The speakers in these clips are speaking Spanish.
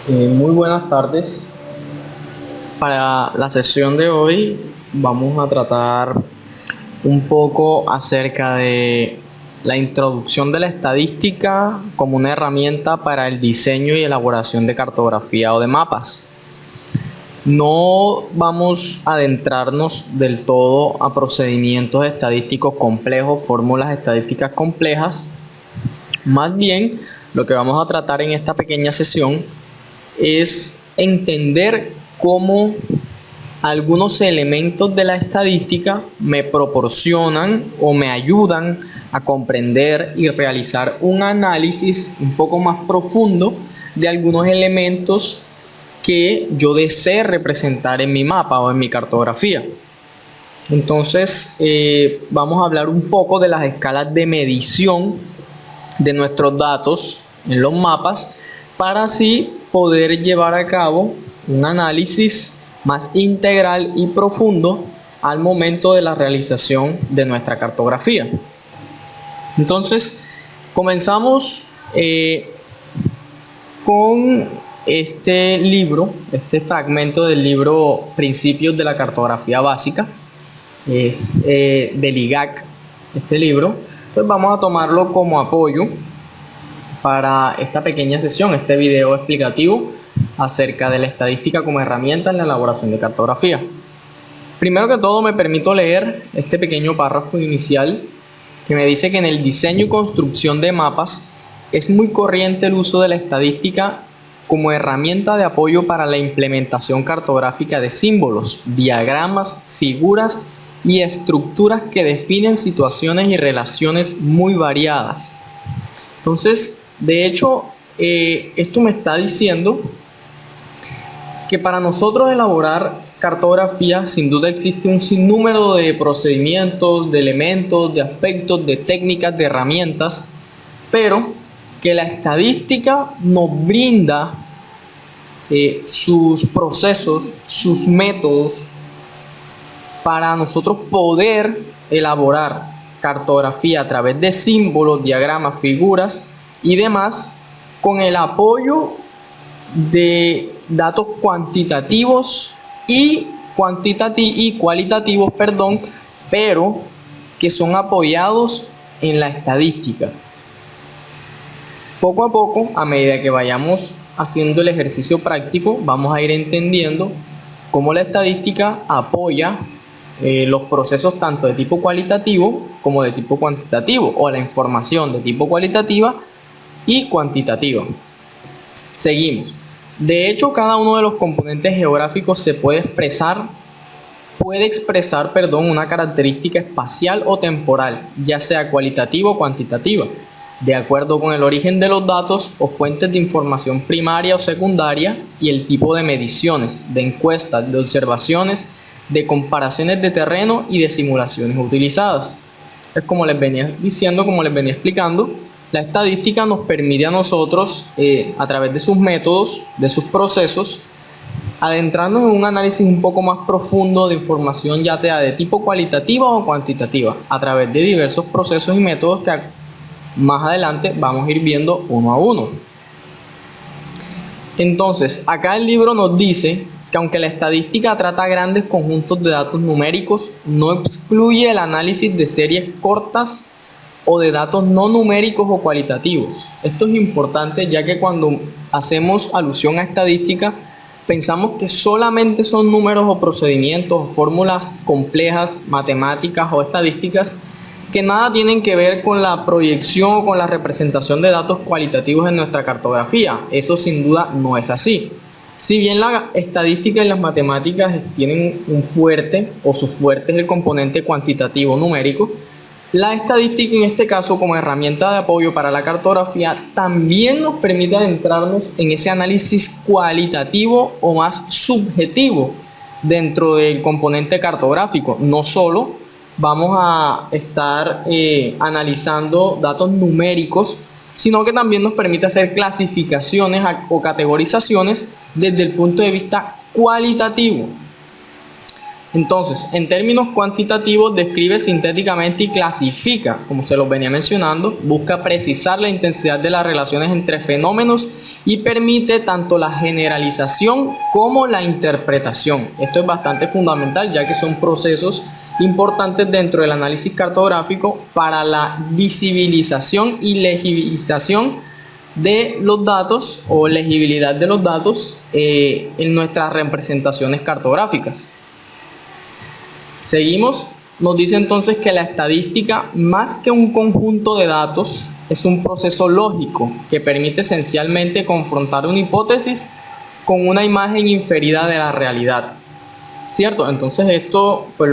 Muy buenas tardes. Para la sesión de hoy vamos a tratar un poco acerca de la introducción de la estadística como una herramienta para el diseño y elaboración de cartografía o de mapas. No vamos a adentrarnos del todo a procedimientos estadísticos complejos, fórmulas estadísticas complejas. Más bien, lo que vamos a tratar en esta pequeña sesión es entender cómo algunos elementos de la estadística me proporcionan o me ayudan a comprender y realizar un análisis un poco más profundo de algunos elementos que yo desee representar en mi mapa o en mi cartografía. Entonces, vamos a hablar un poco de las escalas de medición de nuestros datos en los mapas para así poder llevar a cabo un análisis más integral y profundo al momento de la realización de nuestra cartografía. Entonces, comenzamos con este libro, este fragmento del libro Principios de la Cartografía Básica, es del IGAC, este libro. Entonces vamos a tomarlo como apoyo para esta pequeña sesión, este video explicativo acerca de la estadística como herramienta en la elaboración de cartografía. Primero que todo me permito leer este pequeño párrafo inicial que me dice que en el diseño y construcción de mapas es muy corriente el uso de la estadística como herramienta de apoyo para la implementación cartográfica de símbolos, diagramas, figuras y estructuras que definen situaciones y relaciones muy variadas. Entonces, de hecho, esto me está diciendo que para nosotros elaborar cartografía, sin duda existe un sinnúmero de procedimientos, de elementos, de aspectos, de técnicas, de herramientas, pero que la estadística nos brinda sus procesos, sus métodos, para nosotros poder elaborar cartografía a través de símbolos, diagramas, figuras y demás, con el apoyo de datos cuantitativos y cualitativos, pero que son apoyados en la estadística. Poco a poco, a medida que vayamos haciendo el ejercicio práctico, vamos a ir entendiendo cómo la estadística apoya los procesos tanto de tipo cualitativo como de tipo cuantitativo, o la información de tipo cualitativa y cuantitativa. Seguimos. De hecho, cada uno de los componentes geográficos puede expresar una característica espacial o temporal, ya sea cualitativa o cuantitativa, de acuerdo con el origen de los datos o fuentes de información primaria o secundaria y el tipo de mediciones, de encuestas, de observaciones, de comparaciones de terreno y de simulaciones utilizadas. Es como les venía diciendo, como les venía explicando, la estadística nos permite a nosotros, a través de sus métodos, de sus procesos, adentrarnos en un análisis un poco más profundo de información, ya sea de tipo cualitativa o cuantitativa, a través de diversos procesos y métodos que más adelante vamos a ir viendo uno a uno. Entonces, acá el libro nos dice que aunque la estadística trata grandes conjuntos de datos numéricos, no excluye el análisis de series cortas o de datos no numéricos o cualitativos. Esto es importante, ya que cuando hacemos alusión a estadística, pensamos que solamente son números o procedimientos o fórmulas complejas, matemáticas o estadísticas, que nada tienen que ver con la proyección o con la representación de datos cualitativos en nuestra cartografía. Eso sin duda no es así. Si bien la estadística y las matemáticas tienen un fuerte, o su fuerte es el componente cuantitativo numérico, la estadística en este caso, como herramienta de apoyo para la cartografía, también nos permite adentrarnos en ese análisis cualitativo o más subjetivo dentro del componente cartográfico. No solo vamos a estar analizando datos numéricos, sino que también nos permite hacer clasificaciones o categorizaciones desde el punto de vista cualitativo. Entonces, en términos cuantitativos, describe sintéticamente y clasifica, como se los venía mencionando, busca precisar la intensidad de las relaciones entre fenómenos y permite tanto la generalización como la interpretación. Esto es bastante fundamental, ya que son procesos importantes dentro del análisis cartográfico para la visibilización y legibilización de los datos o legibilidad de los datos en nuestras representaciones cartográficas. Seguimos, nos dice entonces que la estadística, más que un conjunto de datos, es un proceso lógico que permite esencialmente confrontar una hipótesis con una imagen inferida de la realidad. ¿Cierto? Entonces esto pues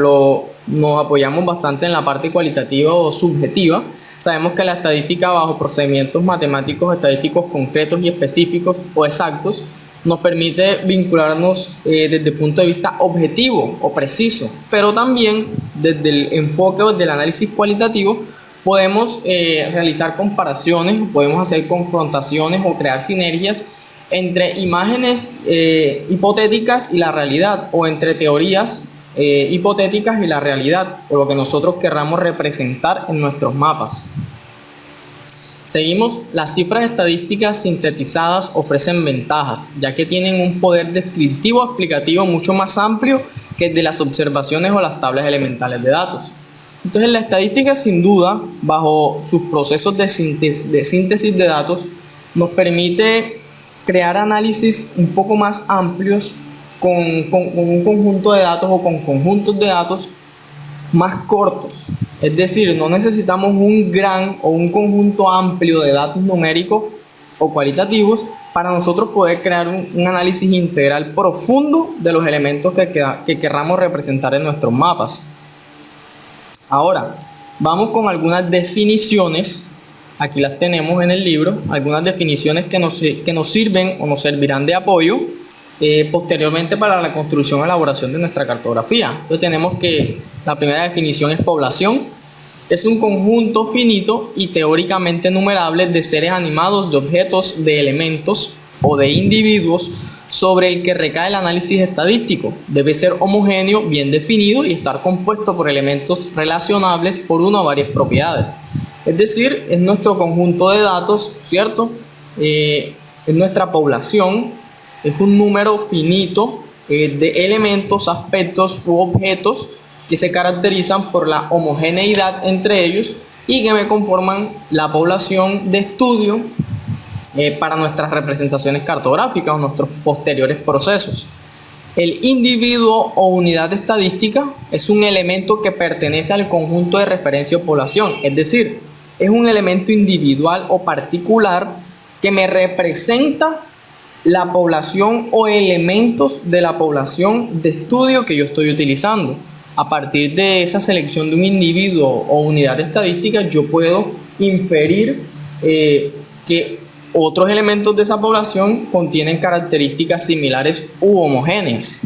nos apoyamos bastante en la parte cualitativa o subjetiva. Sabemos que la estadística bajo procedimientos matemáticos estadísticos concretos y específicos o exactos nos permite vincularnos desde el punto de vista objetivo o preciso, pero también desde el enfoque del análisis cualitativo podemos realizar comparaciones, podemos hacer confrontaciones o crear sinergias entre imágenes hipotéticas y la realidad, o entre teorías hipotéticas y la realidad, o lo que nosotros querramos representar en nuestros mapas. Seguimos, las cifras estadísticas sintetizadas ofrecen ventajas, ya que tienen un poder descriptivo explicativo mucho más amplio que el de las observaciones o las tablas elementales de datos. Entonces, la estadística, sin duda, bajo sus procesos de síntesis de datos, nos permite crear análisis un poco más amplios con un conjunto de datos o con conjuntos de datos más cortos. Es decir, no necesitamos un gran o un conjunto amplio de datos numéricos o cualitativos para nosotros poder crear un análisis integral profundo de los elementos que querramos representar en nuestros mapas. Ahora, vamos con algunas definiciones. Aquí las tenemos en el libro, algunas definiciones que nos sirven o nos servirán de apoyo posteriormente para la construcción y elaboración de nuestra cartografía. Entonces tenemos que la primera definición es población. Es un conjunto finito y teóricamente numerable de seres animados, de objetos, de elementos o de individuos sobre el que recae el análisis estadístico. Debe ser homogéneo, bien definido y estar compuesto por elementos relacionables por una o varias propiedades. Es decir, es nuestro conjunto de datos, ¿cierto? Es nuestra población, es un número finito de elementos, aspectos u objetos que se caracterizan por la homogeneidad entre ellos y que me conforman la población de estudio para nuestras representaciones cartográficas o nuestros posteriores procesos. El individuo o unidad estadística es un elemento que pertenece al conjunto de referencia o población, es decir, es un elemento individual o particular que me representa la población o elementos de la población de estudio que yo estoy utilizando. A partir de esa selección de un individuo o unidad estadística, yo puedo inferir que otros elementos de esa población contienen características similares u homogéneas.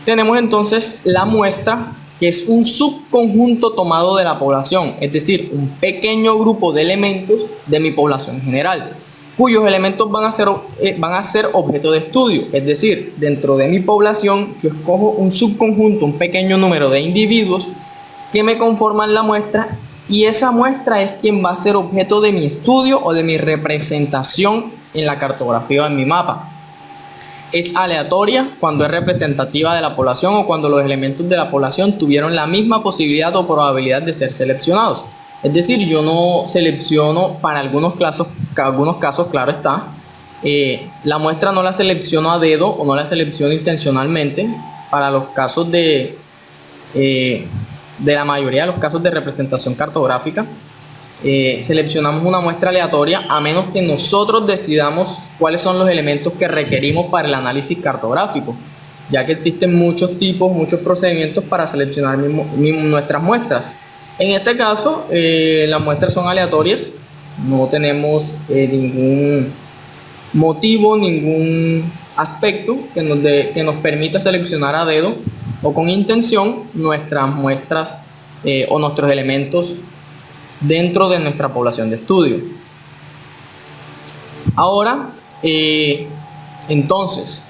Tenemos entonces la muestra, que es un subconjunto tomado de la población, es decir, un pequeño grupo de elementos de mi población general, cuyos elementos van a ser objeto de estudio. Es decir, dentro de mi población yo escojo un subconjunto, un pequeño número de individuos que me conforman la muestra, y esa muestra es quien va a ser objeto de mi estudio o de mi representación en la cartografía o en mi mapa. Es aleatoria cuando es representativa de la población o cuando los elementos de la población tuvieron la misma posibilidad o probabilidad de ser seleccionados. Es decir, yo no selecciono para algunos casos, claro está, la muestra no la selecciono a dedo o no la selecciono intencionalmente. Para los casos de la mayoría de los casos de representación cartográfica, seleccionamos una muestra aleatoria a menos que nosotros decidamos cuáles son los elementos que requerimos para el análisis cartográfico, ya que existen muchos tipos, muchos procedimientos para seleccionar nuestras muestras. En este caso, las muestras son aleatorias, no tenemos ningún motivo, ningún aspecto que nos permita seleccionar a dedo o con intención nuestras muestras o nuestros elementos dentro de nuestra población de estudio. Ahora, entonces,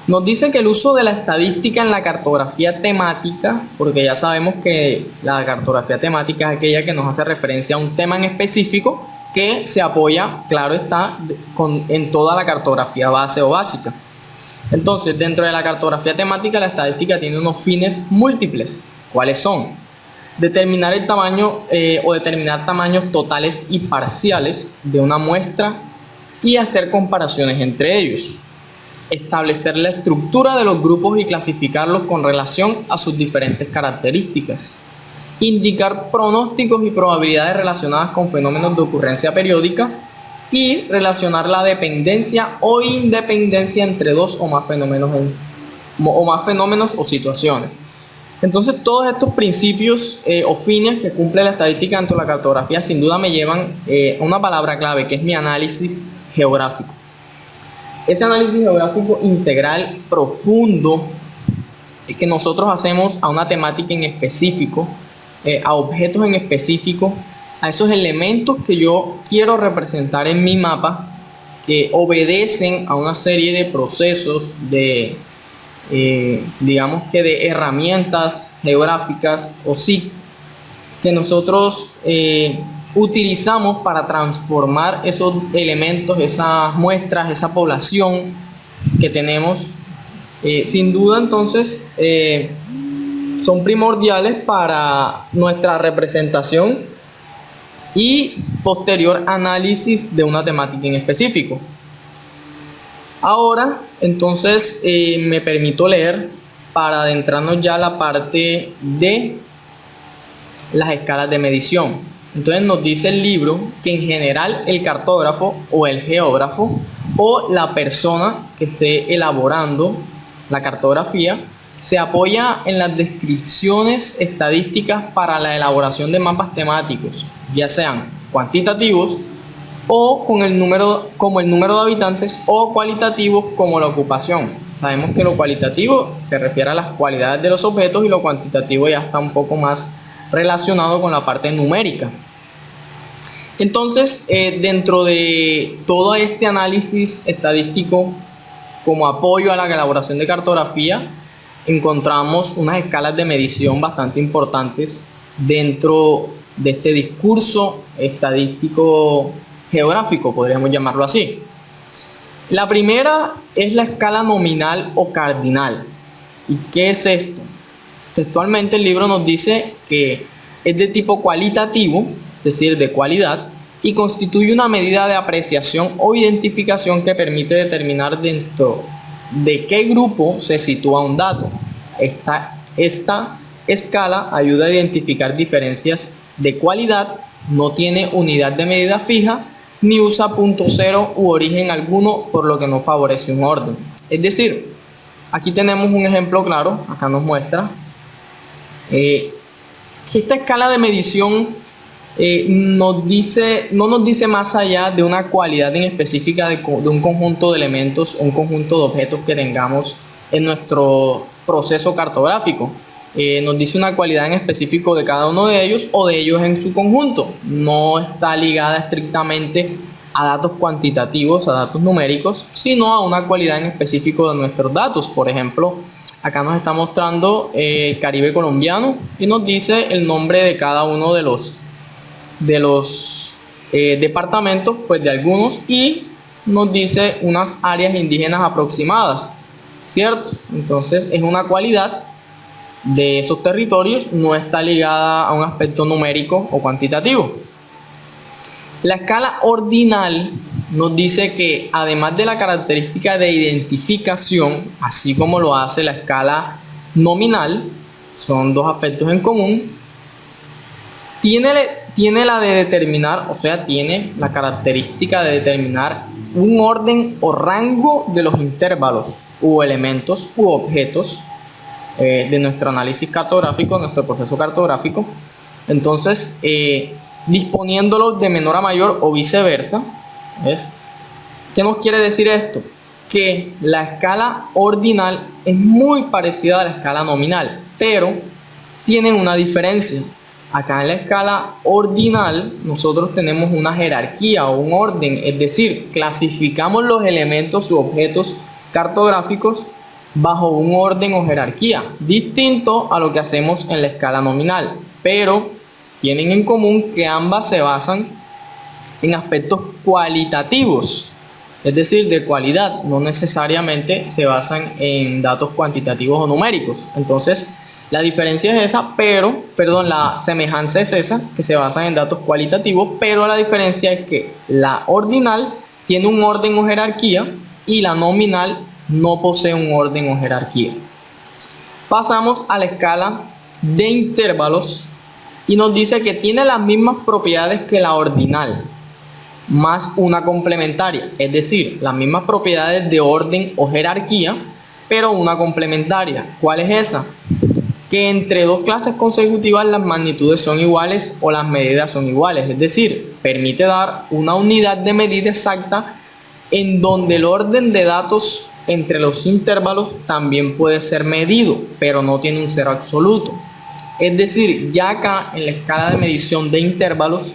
Nos dice que el uso de la estadística en la cartografía temática, porque ya sabemos que la cartografía temática es aquella que nos hace referencia a un tema en específico que se apoya, claro está, en toda la cartografía base o básica. Entonces, dentro de la cartografía temática, la estadística tiene unos fines múltiples. ¿Cuáles son? Determinar el tamaño o determinar tamaños totales y parciales de una muestra y hacer comparaciones entre ellos. Establecer la estructura de los grupos y clasificarlos con relación a sus diferentes características. Indicar pronósticos y probabilidades relacionadas con fenómenos de ocurrencia periódica y relacionar la dependencia o independencia entre dos o más fenómenos o situaciones. Entonces, todos estos principios o fines que cumple la estadística dentro de la cartografía sin duda me llevan a una palabra clave, que es mi análisis geográfico. Ese análisis geográfico integral, profundo, que nosotros hacemos a una temática en específico, a objetos en específico, a esos elementos que yo quiero representar en mi mapa, que obedecen a una serie de procesos digamos que de herramientas geográficas o sí, que nosotros utilizamos para transformar esos elementos, esas muestras, esa población que tenemos. Sin duda, entonces, son primordiales para nuestra representación y posterior análisis de una temática en específico. Ahora, entonces, me permito leer para adentrarnos ya a la parte de las escalas de medición. Entonces nos dice el libro que en general el cartógrafo o el geógrafo o la persona que esté elaborando la cartografía se apoya en las descripciones estadísticas para la elaboración de mapas temáticos, ya sean cuantitativos o como el número de habitantes, o cualitativos como la ocupación. Sabemos que lo cualitativo se refiere a las cualidades de los objetos y lo cuantitativo ya está un poco más relacionado con la parte numérica. Entonces, dentro de todo este análisis estadístico como apoyo a la elaboración de cartografía, encontramos unas escalas de medición bastante importantes dentro de este discurso estadístico geográfico, podríamos llamarlo así. La primera es la escala nominal o cardinal. ¿Y qué es esto? Textualmente el libro nos dice que es de tipo cualitativo, es decir, de cualidad, y constituye una medida de apreciación o identificación que permite determinar dentro de qué grupo se sitúa un dato. Esta escala ayuda a identificar diferencias de cualidad, no tiene unidad de medida fija, ni usa punto cero u origen alguno, por lo que no favorece un orden. Es decir, aquí tenemos un ejemplo claro, acá nos muestra que esta escala de medición no nos dice más allá de una cualidad en específica de un conjunto de elementos, un conjunto de objetos que tengamos en nuestro proceso cartográfico. Nos dice una cualidad en específico de cada uno de ellos o de ellos en su conjunto. No está ligada estrictamente a datos cuantitativos, a datos numéricos, sino a una cualidad en específico de nuestros datos. Por ejemplo, acá nos está mostrando el Caribe colombiano y nos dice el nombre de cada uno de los departamentos, pues de algunos, y nos dice unas áreas indígenas aproximadas, ¿cierto? Entonces es una cualidad de esos territorios, no está ligada a un aspecto numérico o cuantitativo. La escala ordinal nos dice que además de la característica de identificación, así como lo hace la escala nominal, son dos aspectos en común, tiene la de determinar, o sea, tiene la característica de determinar un orden o rango de los intervalos u elementos u objetos de nuestro análisis cartográfico, nuestro proceso cartográfico. Entonces, disponiéndolos de menor a mayor o viceversa. ¿Ves? ¿Qué nos quiere decir esto? Que la escala ordinal es muy parecida a la escala nominal, pero tienen una diferencia. Acá en la escala ordinal nosotros tenemos una jerarquía o un orden, es decir, clasificamos los elementos u objetos cartográficos bajo un orden o jerarquía, distinto a lo que hacemos en la escala nominal, pero tienen en común que ambas se basan en aspectos cualitativos, es decir, de cualidad, no necesariamente se basan en datos cuantitativos o numéricos. Entonces, la diferencia es esa, la semejanza es esa, que se basan en datos cualitativos, pero la diferencia es que la ordinal tiene un orden o jerarquía y la nominal no posee un orden o jerarquía. Pasamos a la escala de intervalos y nos dice que tiene las mismas propiedades que la ordinal, más una complementaria, es decir, las mismas propiedades de orden o jerarquía, pero una complementaria. ¿Cuál es esa? Que entre dos clases consecutivas las magnitudes son iguales o las medidas son iguales, es decir, permite dar una unidad de medida exacta en donde el orden de datos entre los intervalos también puede ser medido, pero no tiene un cero absoluto. Es decir, ya acá en la escala de medición de intervalos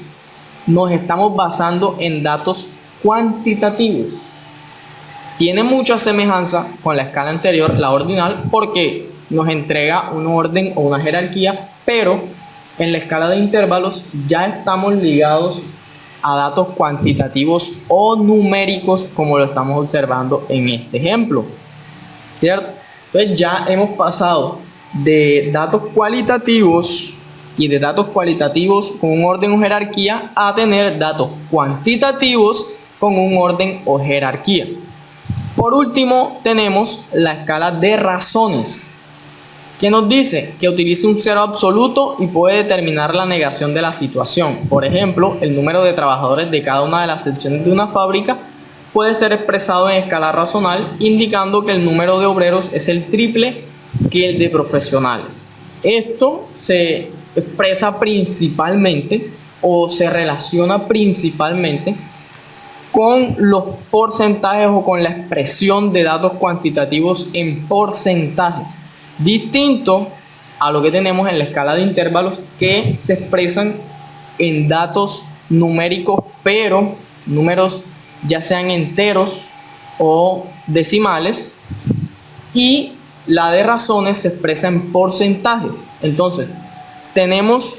nos estamos basando en datos cuantitativos. Tiene mucha semejanza con la escala anterior, la ordinal, porque nos entrega un orden o una jerarquía, pero en la escala de intervalos ya estamos ligados a datos cuantitativos o numéricos, como lo estamos observando en este ejemplo, ¿cierto? Entonces ya hemos pasado de datos cualitativos y de datos cualitativos con un orden o jerarquía a tener datos cuantitativos con un orden o jerarquía. Por último, tenemos la escala de razones, que nos dice que utiliza un cero absoluto y puede determinar la negación de la situación. Por ejemplo, el número de trabajadores de cada una de las secciones de una fábrica puede ser expresado en escala razonal, indicando que el número de obreros es el triple que el de profesionales. Esto se expresa principalmente o se relaciona principalmente con los porcentajes o con la expresión de datos cuantitativos en porcentajes, distinto a lo que tenemos en la escala de intervalos, que se expresan en datos numéricos, pero números ya sean enteros o decimales, y la de razones se expresa en porcentajes. Entonces, tenemos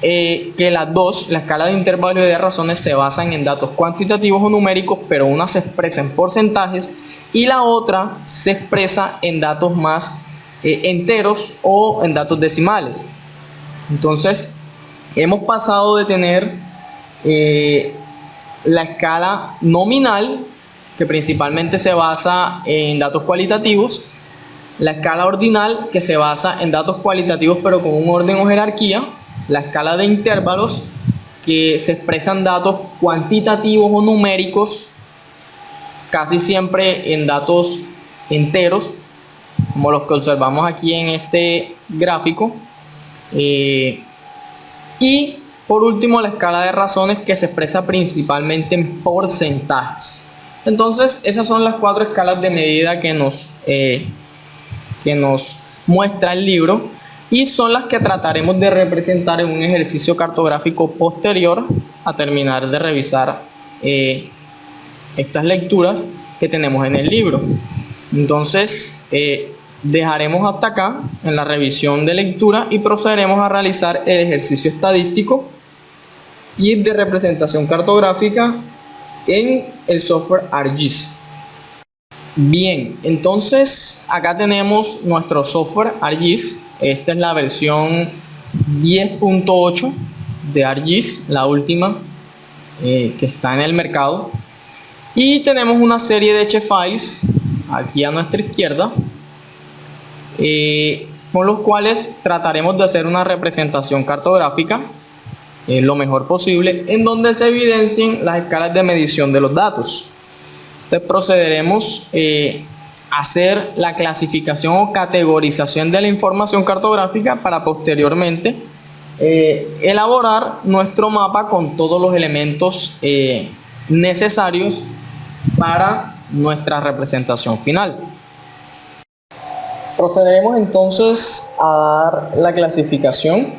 que las dos, la escala de intervalos y de razones, se basan en datos cuantitativos o numéricos, pero una se expresa en porcentajes y la otra se expresa en datos más enteros o en datos decimales. Entonces, hemos pasado de tener la escala nominal, que principalmente se basa en datos cualitativos, la escala ordinal, que se basa en datos cualitativos pero con un orden o jerarquía, la escala de intervalos, que se expresan datos cuantitativos o numéricos, casi siempre en datos enteros, como los que observamos aquí en este gráfico, y por último la escala de razones, que se expresa principalmente en porcentajes. Entonces esas son las cuatro escalas de medida que nos muestra el libro, y son las que trataremos de representar en un ejercicio cartográfico posterior a terminar de revisar estas lecturas que tenemos en el libro. Entonces dejaremos hasta acá en la revisión de lectura y procederemos a realizar el ejercicio estadístico y de representación cartográfica en el software ArcGIS. Bien, entonces acá tenemos nuestro software ArcGIS. Esta es la versión 10.8 de ArcGIS, la última que está en el mercado. Y tenemos una serie de files aquí a nuestra izquierda, con los cuales trataremos de hacer una representación cartográfica lo mejor posible, en donde se evidencien las escalas de medición de los datos. Entonces procederemos a hacer la clasificación o categorización de la información cartográfica para posteriormente elaborar nuestro mapa con todos los elementos necesarios para nuestra representación final. Procederemos entonces a dar la clasificación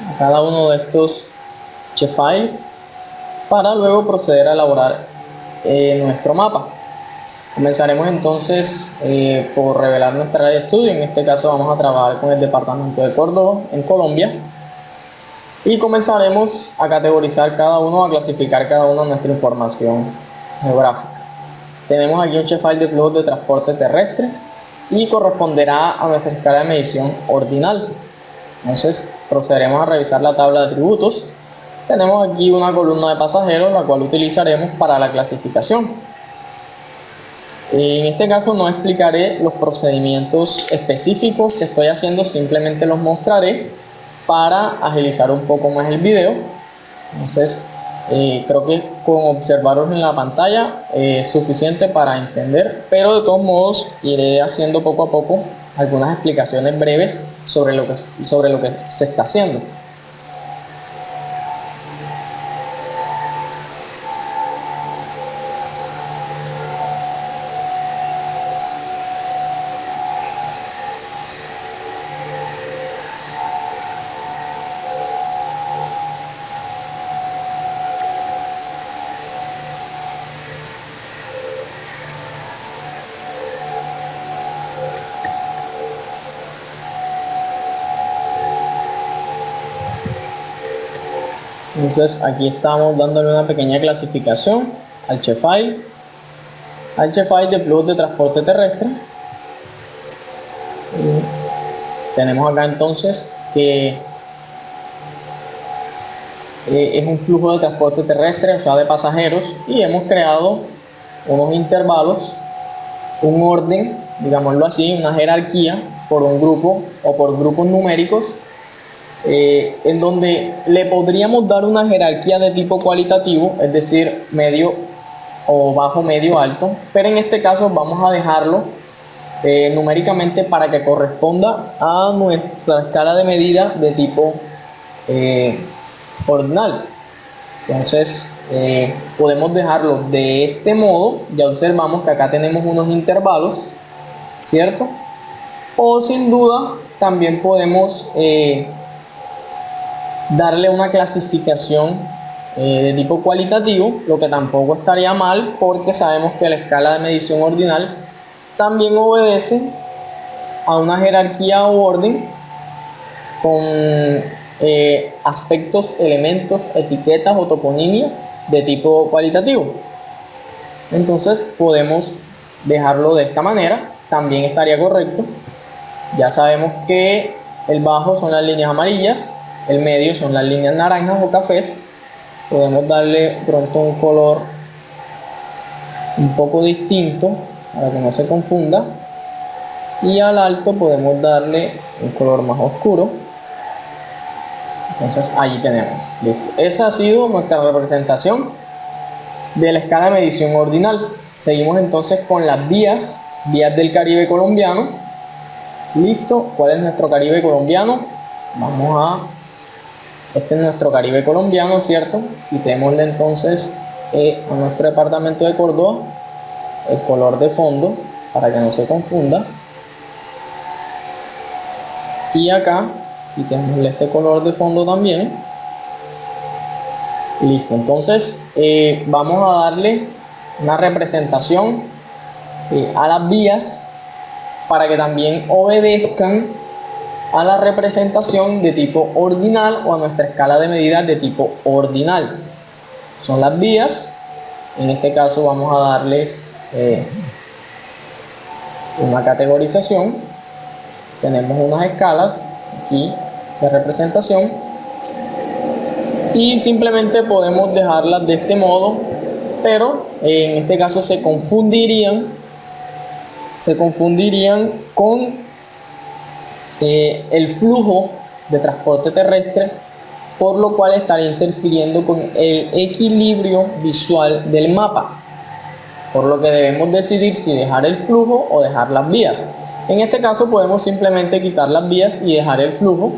a cada uno de estos files para luego proceder a elaborar nuestro mapa. Comenzaremos entonces por revelar nuestra área de estudio. En este caso vamos a trabajar con el departamento de Córdoba, en Colombia. Y comenzaremos a categorizar cada uno, a clasificar cada uno nuestra información geográfica. Tenemos aquí un shapefile de flujos de transporte terrestre y corresponderá a nuestra escala de medición ordinal. Entonces procederemos a revisar la tabla de atributos. Tenemos aquí una columna de pasajeros, la cual utilizaremos para la clasificación. En este caso no explicaré los procedimientos específicos que estoy haciendo, simplemente los mostraré para agilizar un poco más el video. Entonces creo que con observarlos en la pantalla es suficiente para entender, pero de todos modos iré haciendo poco a poco algunas explicaciones breves sobre lo que se está haciendo. Entonces aquí estamos dándole una pequeña clasificación al shapefile de flujos de transporte terrestre. Tenemos acá entonces que es un flujo de transporte terrestre, o sea de pasajeros, y hemos creado unos intervalos, un orden, digámoslo así, una jerarquía por un grupo o por grupos numéricos, en donde le podríamos dar una jerarquía de tipo cualitativo, es decir, medio o bajo, medio, alto, pero en este caso vamos a dejarlo numéricamente para que corresponda a nuestra escala de medida de tipo ordinal. Entonces podemos dejarlo de este modo. Ya observamos que acá tenemos unos intervalos, ¿cierto? O sin duda también podemos darle una clasificación de tipo cualitativo, lo que tampoco estaría mal, porque sabemos que la escala de medición ordinal también obedece a una jerarquía o orden con aspectos, elementos, etiquetas o toponimia de tipo cualitativo. Entonces podemos dejarlo de esta manera, también estaría correcto. Ya sabemos que el bajo son las líneas amarillas, el medio son las líneas naranjas o cafés. Podemos darle pronto un color un poco distinto para que no se confunda, y al alto podemos darle un color más oscuro. Entonces ahí tenemos, listo. Esa ha sido nuestra representación de la escala de medición ordinal. Seguimos entonces con las vías del Caribe colombiano. Listo. ¿Cuál es nuestro Caribe colombiano? Este es nuestro Caribe colombiano, ¿cierto? Quitémosle entonces a nuestro departamento de Córdoba el color de fondo para que no se confunda, y acá quitémosle este color de fondo también. Listo. Entonces vamos a darle una representación a las vías para que también obedezcan a la representación de tipo ordinal o a nuestra escala de medidas de tipo ordinal. Son las vías. En este caso vamos a darles una categorización. Tenemos unas escalas aquí de representación y simplemente podemos dejarlas de este modo, pero en este caso se confundirían con el flujo de transporte terrestre, por lo cual estaría interfiriendo con el equilibrio visual del mapa, por lo que debemos decidir si dejar el flujo o dejar las vías. En este caso podemos simplemente quitar las vías y dejar el flujo,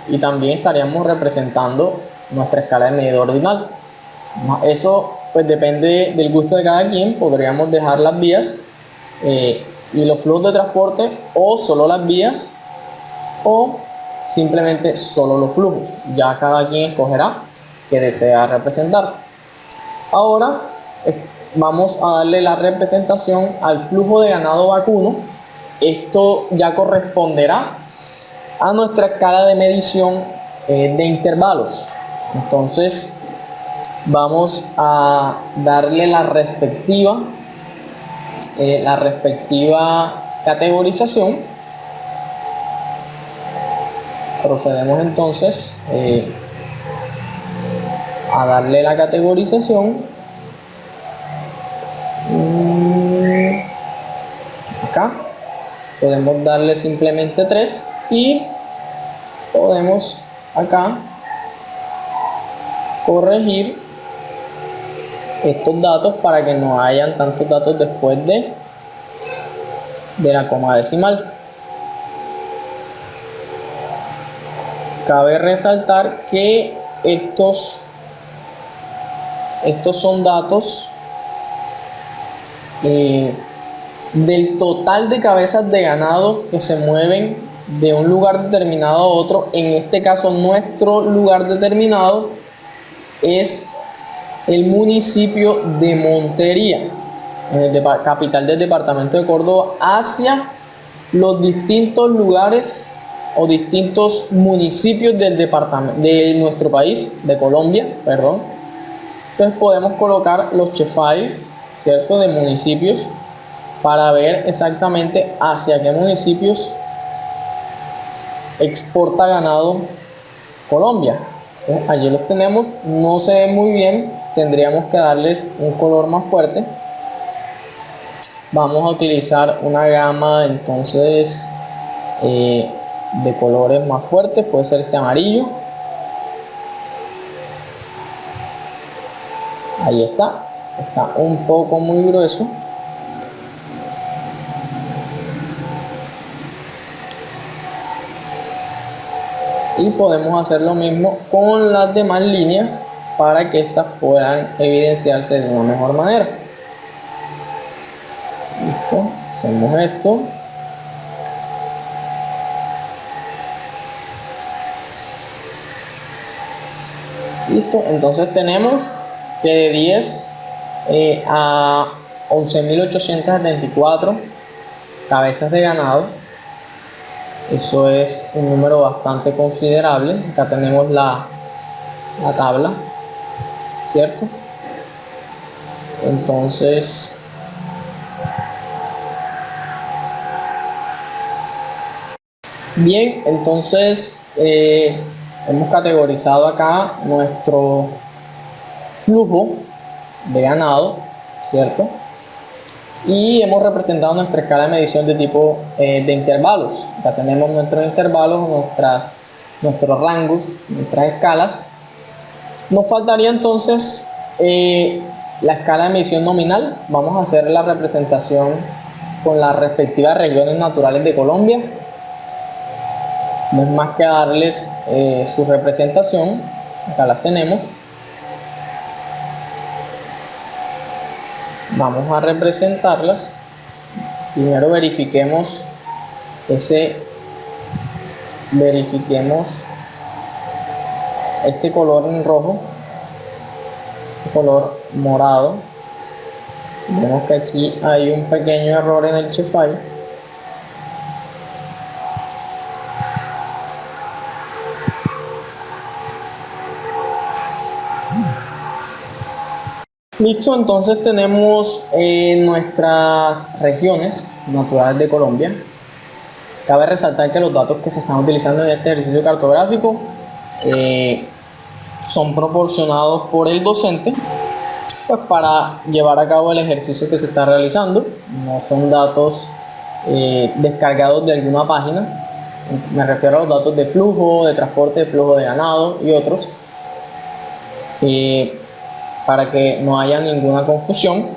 y también estaríamos representando nuestra escala de medida ordinal. Eso pues depende del gusto de cada quien. Podríamos dejar las vías y los flujos de transporte, o solo las vías, o simplemente solo los flujos. Ya cada quien escogerá que desea representar. Ahora vamos a darle la representación al flujo de ganado vacuno. Esto ya corresponderá a nuestra escala de medición de intervalos. Entonces vamos a darle la respectiva categorización. Procedemos entonces a darle la categorización. Acá podemos darle simplemente 3 y podemos acá corregir estos datos para que no hayan tantos datos después de la coma decimal. Cabe resaltar que estos son datos del total de cabezas de ganado que se mueven de un lugar determinado a otro. En este caso, nuestro lugar determinado es el municipio de Montería, capital del departamento de Córdoba, hacia los distintos lugares o distintos municipios del departamento de nuestro país, de Colombia, perdón. Entonces podemos colocar los chefiles, ¿cierto?, de municipios para ver exactamente hacia qué municipios exporta ganado Colombia. Entonces, allí los tenemos, no se ve muy bien, tendríamos que darles un color más fuerte. Vamos a utilizar una gama entonces de colores más fuertes, puede ser este amarillo. Ahí está un poco muy grueso. Y podemos hacer lo mismo con las demás líneas para que estas puedan evidenciarse de una mejor manera. Listo, hacemos esto. Listo, entonces tenemos que de 10 a 11.874 cabezas de ganado. Eso es un número bastante considerable. Acá tenemos la tabla, ¿cierto? Entonces bien, entonces hemos categorizado acá nuestro flujo de ganado, ¿cierto? Y hemos representado nuestra escala de medición de tipo de intervalos. Acá tenemos nuestros intervalos, nuestros rangos, nuestras escalas. Nos faltaría entonces la escala de medición nominal. Vamos a hacer la representación con las respectivas regiones naturales de Colombia. No es más que darles su representación. Acá las tenemos. Vamos a representarlas. Primero verifiquemos este color en rojo, color morado. Vemos que aquí hay un pequeño error en el shapefile. Listo, entonces tenemos nuestras regiones naturales de Colombia. Cabe resaltar que los datos que se están utilizando en este ejercicio cartográfico son proporcionados por el docente, pues, para llevar a cabo el ejercicio que se está realizando. No son datos descargados de alguna página. Me refiero a los datos de flujo, de transporte, de flujo de ganado y otros. Para que no haya ninguna confusión,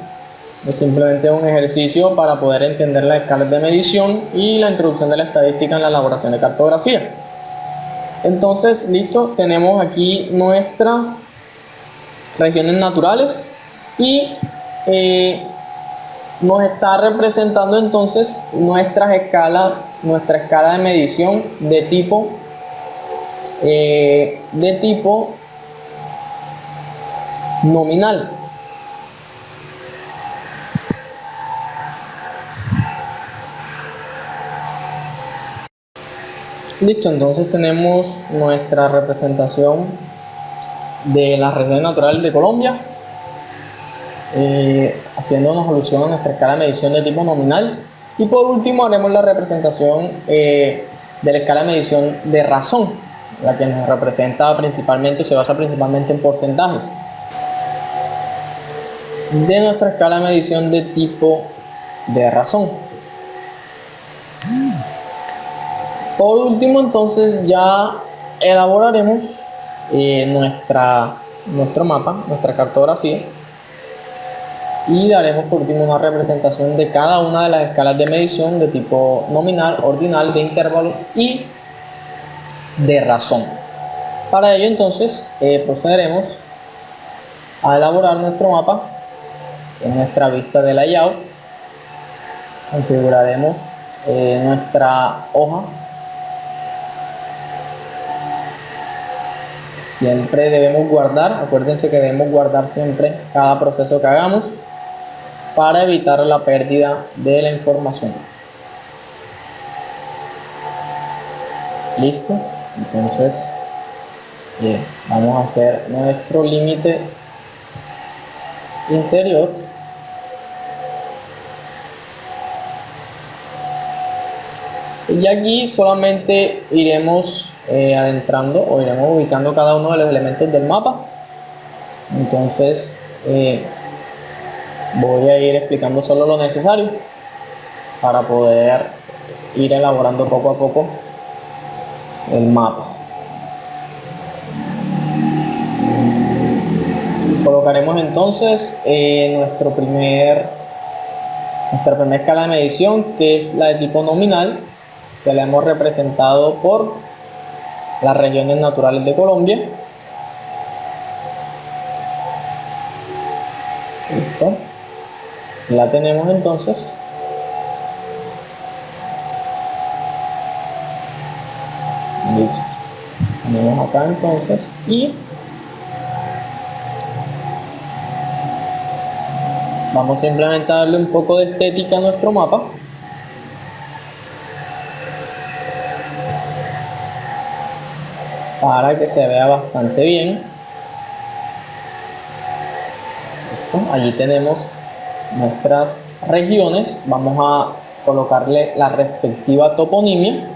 es simplemente un ejercicio para poder entender las escalas de medición y la introducción de la estadística en la elaboración de cartografía. Entonces, listo, tenemos aquí nuestras regiones naturales y nos está representando entonces nuestra escala de medición de tipo nominal. Listo, entonces tenemos nuestra representación de las regiones naturales de Colombia, haciéndonos alusión a nuestra escala de medición de tipo nominal. Y por último haremos la representación de la escala de medición de razón, la que nos representa principalmente, se basa principalmente en porcentajes. De nuestra escala de medición de tipo de razón. Por último, entonces ya elaboraremos nuestro mapa, nuestra cartografía, y daremos por último una representación de cada una de las escalas de medición de tipo nominal, ordinal, de intervalos y de razón. Para ello entonces procederemos a elaborar nuestro mapa en nuestra vista de layout. Configuraremos nuestra hoja. Siempre debemos guardar, acuérdense que debemos guardar siempre cada proceso que hagamos para evitar la pérdida de la información. Listo, entonces vamos a hacer nuestro límite interior. Y aquí solamente iremos adentrando o iremos ubicando cada uno de los elementos del mapa. Entonces voy a ir explicando solo lo necesario para poder ir elaborando poco a poco el mapa. Colocaremos entonces nuestra primera escala de medición, que es la de tipo nominal, que la hemos representado por las regiones naturales de Colombia. Listo, la tenemos entonces. Listo, tenemos acá entonces, y vamos simplemente a darle un poco de estética a nuestro mapa. Para que se vea bastante bien. Listo, allí tenemos nuestras regiones. Vamos a colocarle la respectiva toponimia.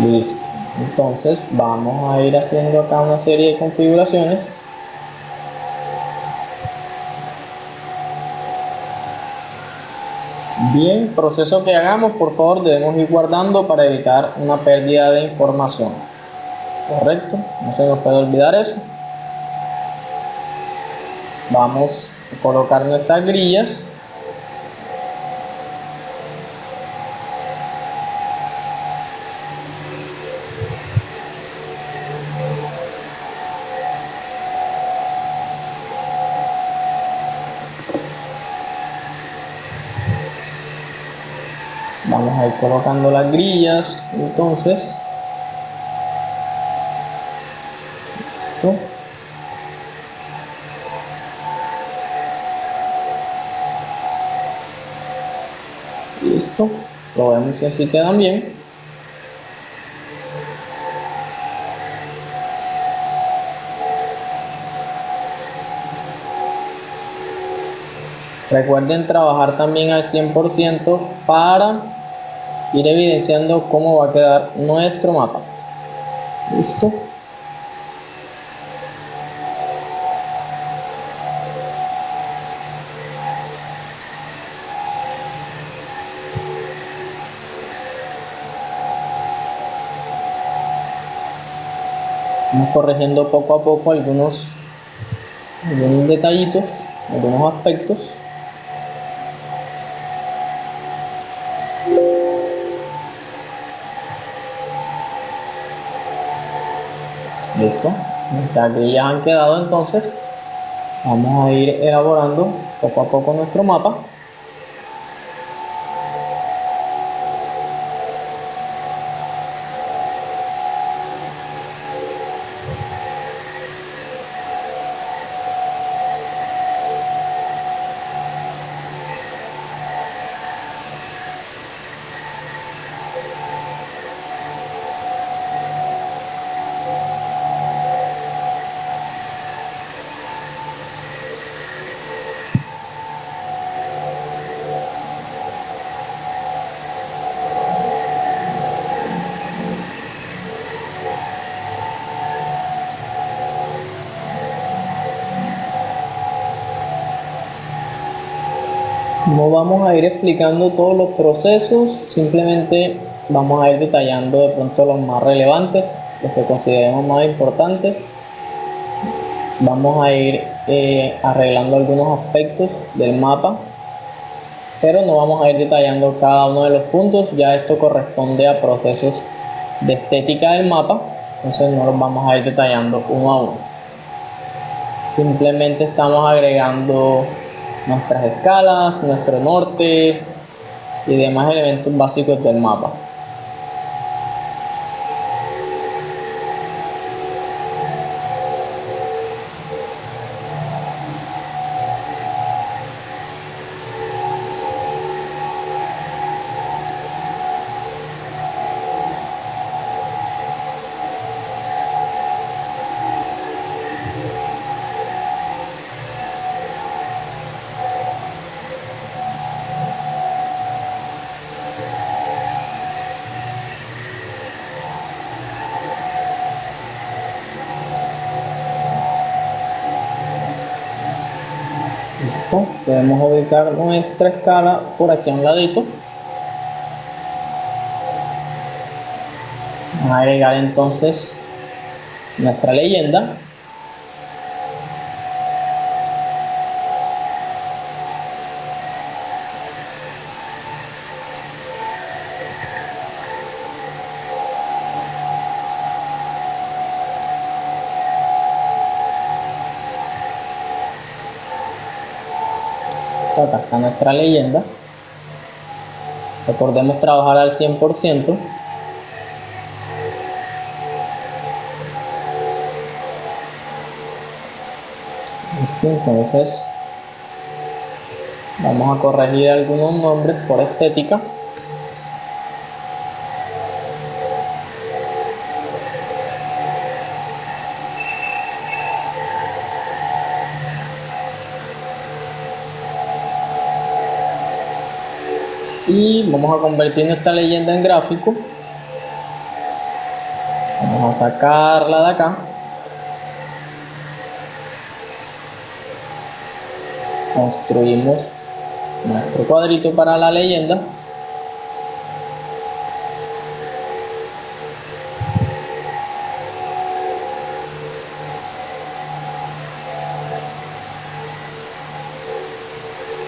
Listo, entonces vamos a ir haciendo acá una serie de configuraciones. Bien, proceso que hagamos, por favor, debemos ir guardando para evitar una pérdida de información. Correcto, no se nos puede olvidar eso. Vamos a colocar nuestras grillas. Vamos a ir colocando las grillas, entonces. Listo. Listo, probemos si así quedan bien. Recuerden trabajar también al 100% para ir evidenciando cómo va a quedar nuestro mapa. Listo. Vamos corrigiendo poco a poco algunos detallitos, algunos aspectos. Listo, nuestras grillas han quedado, entonces vamos a ir elaborando poco a poco nuestro mapa. No vamos a ir explicando todos los procesos, simplemente vamos a ir detallando de pronto los más relevantes, los que consideremos más importantes. Vamos a ir arreglando algunos aspectos del mapa, pero no vamos a ir detallando cada uno de los puntos. Ya esto corresponde a procesos de estética del mapa, entonces no los vamos a ir detallando uno a uno. Simplemente estamos agregando nuestras escalas, nuestro norte y demás elementos básicos del mapa. Listo, podemos ubicar nuestra escala por aquí a un ladito. Vamos a agregar entonces nuestra leyenda. Acá está nuestra leyenda. Recordemos trabajar al 100%. Listo, entonces vamos a corregir algunos nombres por estética. Y vamos a convertir nuestra leyenda en gráfico. Vamos a sacarla de acá. Construimos nuestro cuadrito para la leyenda.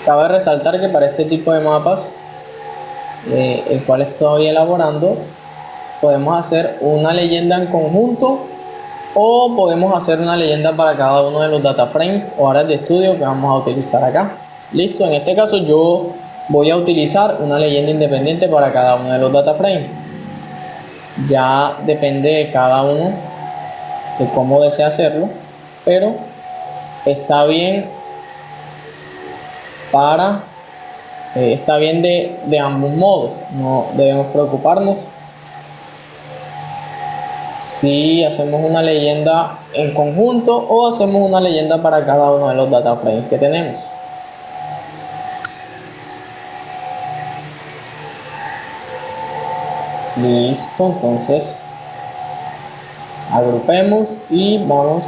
Cabe resaltar que para este tipo de mapas, el cual estoy elaborando, podemos hacer una leyenda en conjunto o podemos hacer una leyenda para cada uno de los data frames o áreas de estudio que vamos a utilizar acá. Listo, en este caso yo voy a utilizar una leyenda independiente para cada uno de los data frames. Ya depende de cada uno de cómo desea hacerlo, pero está bien está bien de ambos modos, no debemos preocuparnos si hacemos una leyenda en conjunto o hacemos una leyenda para cada uno de los data frames que tenemos. Listo, entonces agrupemos y vamos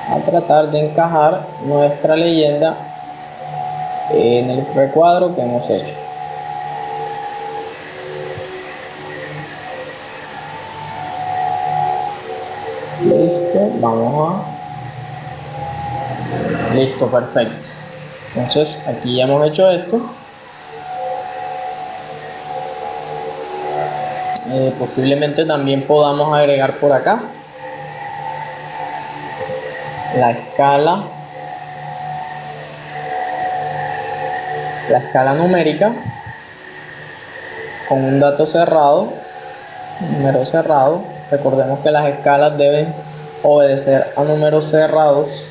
a tratar de encajar nuestra leyenda en el recuadro que hemos hecho. Listo, listo, perfecto. Entonces aquí ya hemos hecho esto. Posiblemente también podamos agregar por acá la escala numérica con un dato cerrado, un número cerrado. Recordemos que las escalas deben obedecer a números cerrados.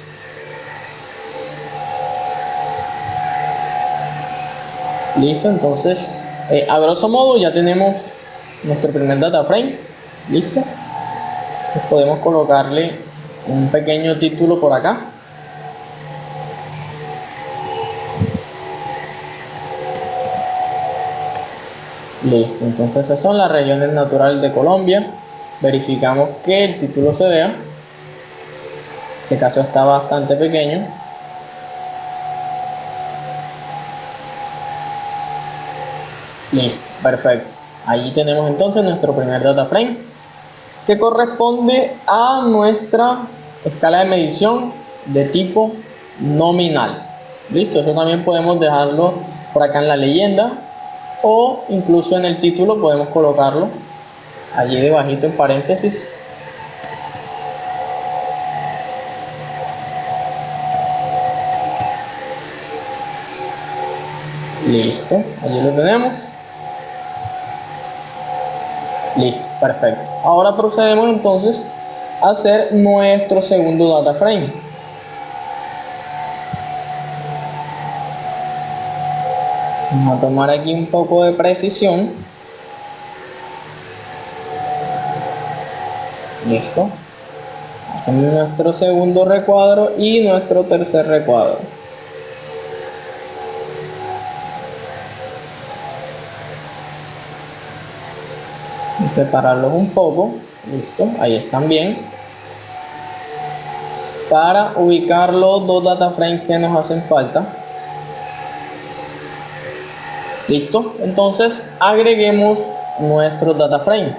Listo, entonces a grosso modo ya tenemos nuestro primer data frame. Listo, entonces podemos colocarle un pequeño título por acá. Listo, entonces esas son las regiones naturales de Colombia. Verificamos que el título se vea. En este caso está bastante pequeño. Listo, perfecto. Ahí tenemos entonces nuestro primer data frame que corresponde a nuestra escala de medición de tipo nominal. Listo, eso también podemos dejarlo por acá en la leyenda o incluso en el título podemos colocarlo allí debajito en paréntesis. Listo, allí lo tenemos. Listo, perfecto. Ahora procedemos entonces a hacer nuestro segundo data frame. Vamos a tomar aquí un poco de precisión. Listo. Hacemos nuestro segundo recuadro y nuestro tercer recuadro. Separarlos un poco. Listo, ahí están bien. Para ubicar los dos data frames que nos hacen falta. Listo, entonces agreguemos nuestro data frame.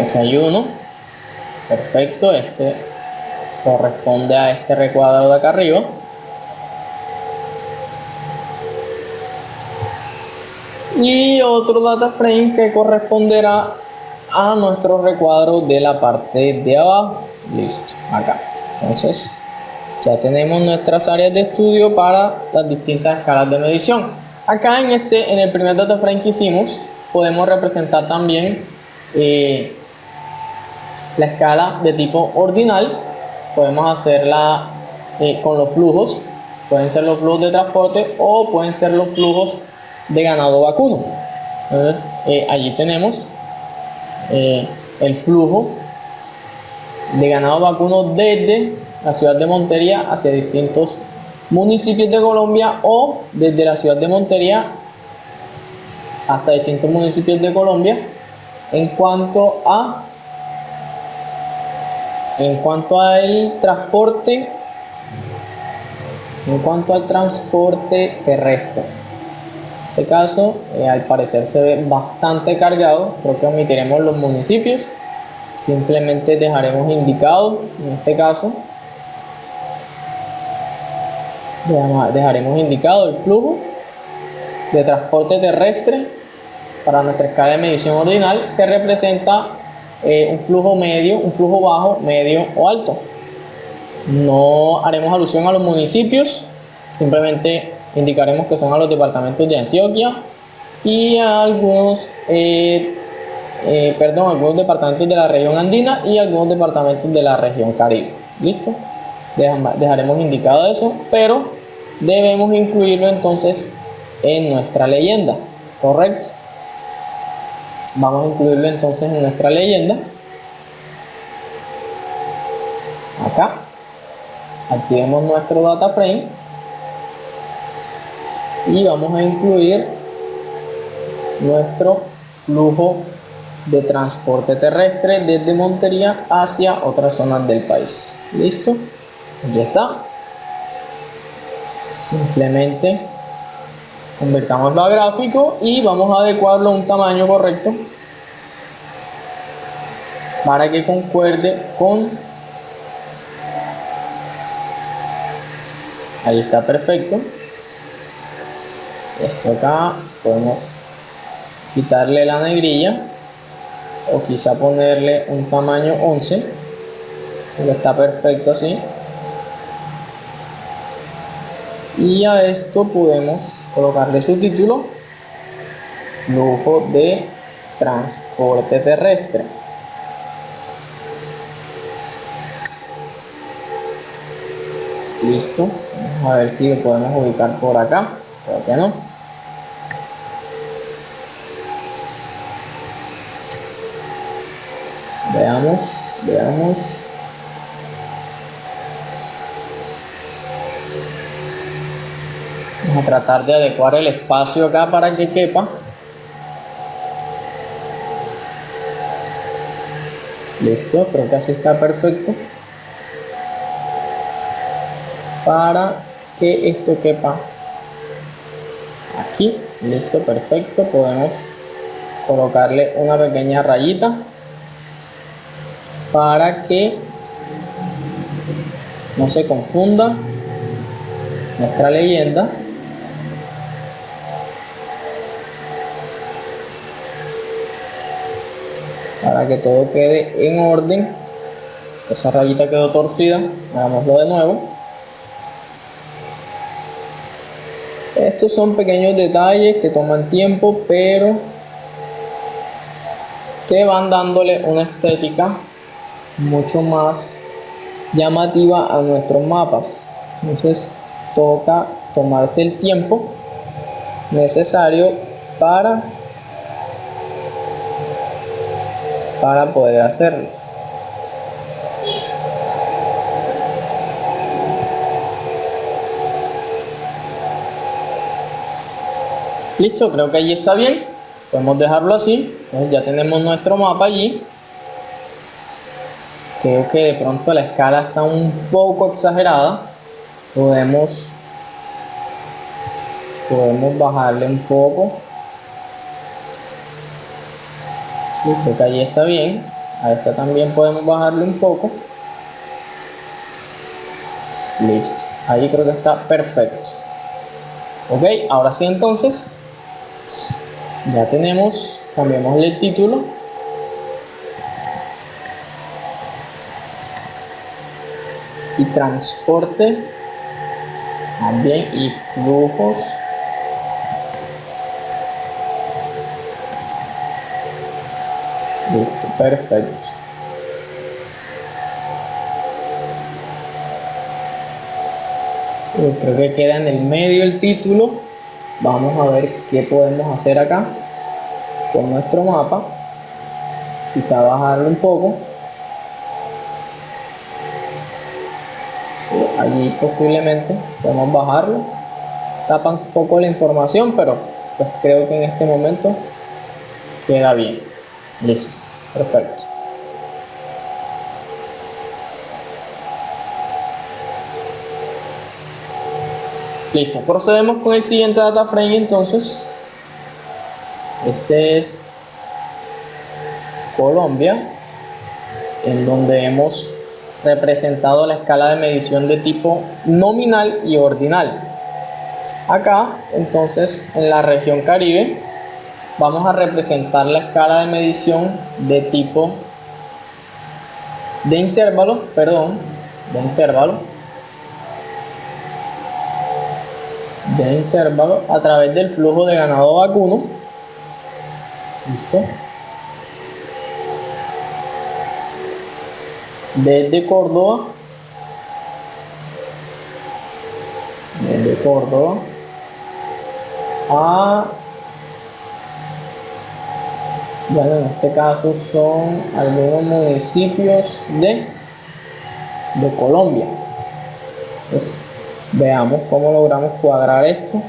Aquí hay uno. Perfecto, este corresponde a este recuadro de acá arriba. Y otro data frame que corresponderá a nuestro recuadro de la parte de abajo. Listo, acá. Entonces ya tenemos nuestras áreas de estudio para las distintas escalas de medición. Acá en el primer data frame que hicimos podemos representar también la escala de tipo ordinal. Podemos hacerla con los flujos. Pueden ser los flujos de transporte o pueden ser los flujos de ganado vacuno. Entonces allí tenemos el flujo de ganado vacuno desde la ciudad de Montería hacia distintos municipios de Colombia o desde la ciudad de Montería hasta distintos municipios de Colombia en cuanto al transporte terrestre. En este caso al parecer se ve bastante cargado, creo que omitiremos los municipios, simplemente dejaremos indicado en este caso dejaremos indicado el flujo de transporte terrestre para nuestra escala de medición ordinal, que representa un flujo medio, un flujo bajo, medio o alto. No haremos alusión a los municipios, simplemente indicaremos que son a los departamentos de Antioquia y a algunos departamentos de la región andina y algunos departamentos de la región Caribe. Listo, dejaremos indicado eso, pero debemos incluirlo entonces en nuestra leyenda, correcto. Vamos a incluirlo entonces en nuestra leyenda. Acá activemos nuestro data frame y vamos a incluir nuestro flujo de transporte terrestre desde Montería hacia otras zonas del país. Listo, ya está. Simplemente convertámoslo a gráfico y vamos a adecuarlo a un tamaño correcto para que concuerde con... Ahí está, perfecto. Esto acá podemos quitarle la negrilla o quizá ponerle un tamaño 11, que está perfecto así. Y a esto podemos colocarle su título: flujo de transporte terrestre. Listo, vamos a ver si lo podemos ubicar por acá. Creo que no. Veamos. Vamos a tratar de adecuar el espacio acá para que quepa. Listo, creo que así está perfecto. Para que esto quepa aquí, listo, perfecto. Podemos colocarle una pequeña rayita para que no se confunda nuestra leyenda. Para que todo quede en orden. Esa rayita quedó torcida, hagámoslo de nuevo. Estos son pequeños detalles que toman tiempo, pero que van dándole una estética mucho más llamativa a nuestros mapas. Entonces toca tomarse el tiempo necesario para poder hacerlo. Listo, creo que allí está bien. Podemos dejarlo así. Entonces ya tenemos nuestro mapa allí. Creo que de pronto la escala está un poco exagerada. Podemos bajarle un poco. Sí, creo que allí está bien. A esta también podemos bajarle un poco. Listo. Ahí creo que está perfecto. Ok, ahora sí, entonces ya tenemos, cambiémosle el título y transporte también y flujos listo, perfecto. Creo que queda en el medio el título. Vamos a ver qué podemos hacer acá con nuestro mapa. Quizá bajarlo un poco. Sí, allí posiblemente podemos bajarlo. Tapa un poco la información, pero pues creo que en este momento queda bien. Listo, perfecto. Listo, procedemos con el siguiente data frame. Entonces este es Colombia, en donde hemos representado la escala de medición de tipo nominal y ordinal. Acá entonces en la región Caribe vamos a representar la escala de medición de tipo de intervalo a través del flujo de ganado vacuno. Listo. Desde Córdoba a, bueno, en este caso son algunos municipios de Colombia. Entonces veamos cómo logramos cuadrar esto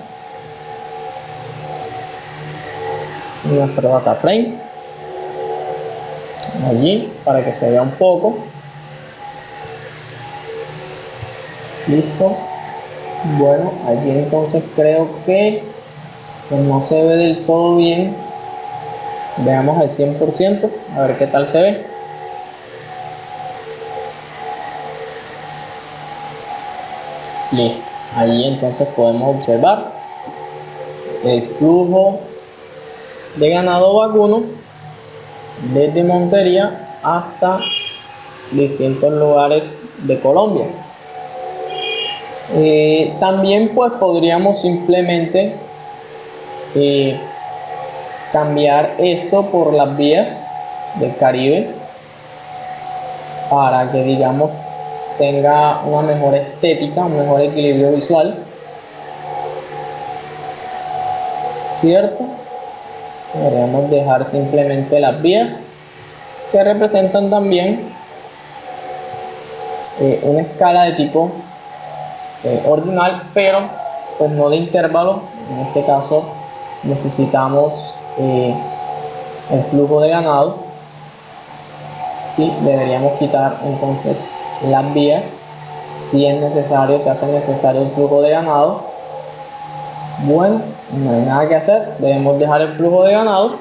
en nuestro data frame allí para que se vea un poco. Listo. Bueno, allí entonces creo que pues no se ve del todo bien. Veamos al 100%, a ver qué tal se ve. Listo. Allí entonces podemos observar el flujo de ganado vacuno desde Montería hasta distintos lugares de Colombia. También pues podríamos simplemente cambiar esto por las vías del Caribe para que digamos tenga una mejor estética, un mejor equilibrio visual, ¿cierto? Podríamos dejar simplemente las vías que representan también una escala de tipo ordinal, pero pues no de intervalo. En este caso necesitamos el flujo de ganado. Sí, deberíamos quitar entonces las vías si es necesario, se hace necesario el flujo de ganado. Bueno, No hay nada que hacer, debemos dejar el flujo de ganado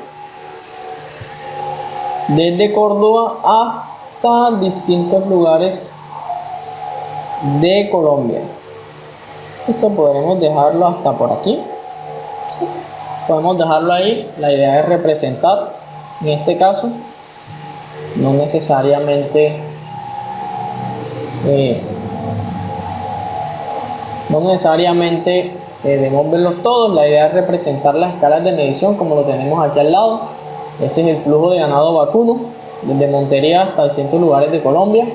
desde Córdoba hasta distintos lugares de Colombia. Esto podremos dejarlo hasta por aquí. Sí, podemos dejarlo ahí. La idea es representar, en este caso, no necesariamente debemos verlos todos. La idea es representar las escalas de medición como lo tenemos aquí al lado. Ese es el flujo de ganado vacuno desde Montería hasta distintos lugares de Colombia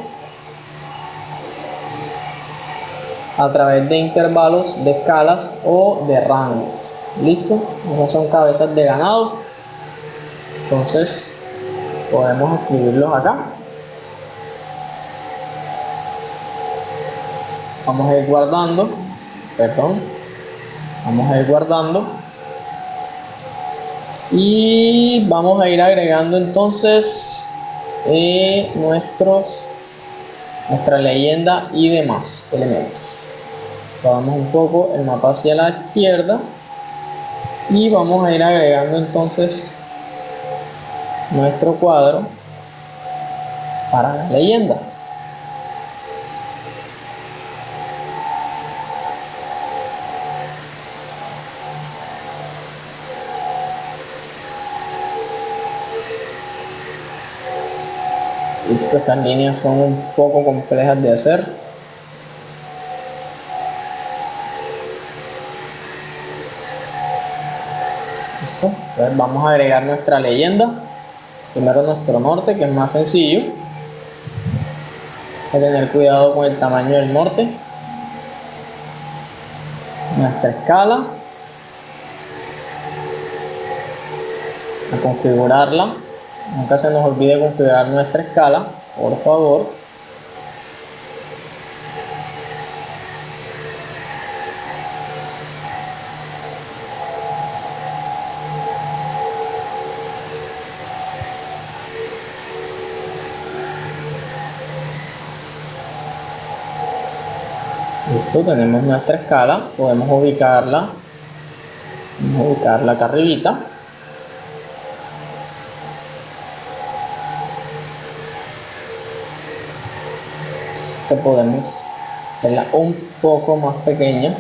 a través de intervalos de escalas o de rangos. ¿Listo? Esas son cabezas de ganado. Entonces podemos escribirlos acá. Vamos a ir guardando. Vamos a ir guardando. Y vamos a ir agregando entonces nuestra leyenda y demás elementos. Vamos un poco el mapa hacia la izquierda y vamos a ir agregando entonces nuestro cuadro para la leyenda. Listo, esas líneas son un poco complejas de hacer. Listo, entonces vamos a agregar nuestra leyenda. Primero nuestro norte, que es más sencillo. Hay que tener cuidado con el tamaño del norte. Nuestra escala. A configurarla. Nunca se nos olvide configurar nuestra escala, por favor. Listo, tenemos nuestra escala, podemos ubicarla. Vamos a ubicarla acá arribita. Que podemos hacerla un poco más pequeña.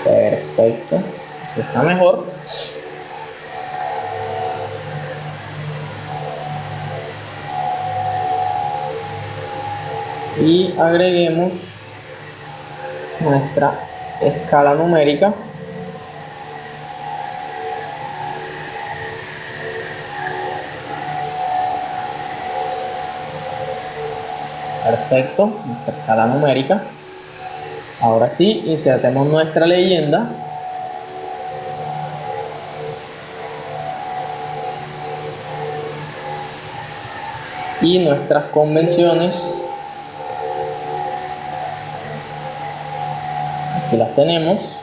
Perfecto, así está mejor. Y agreguemos nuestra escala numérica. Perfecto, nuestra escala numérica. Ahora sí, insertemos nuestra leyenda. Y nuestras convenciones. Aquí las tenemos.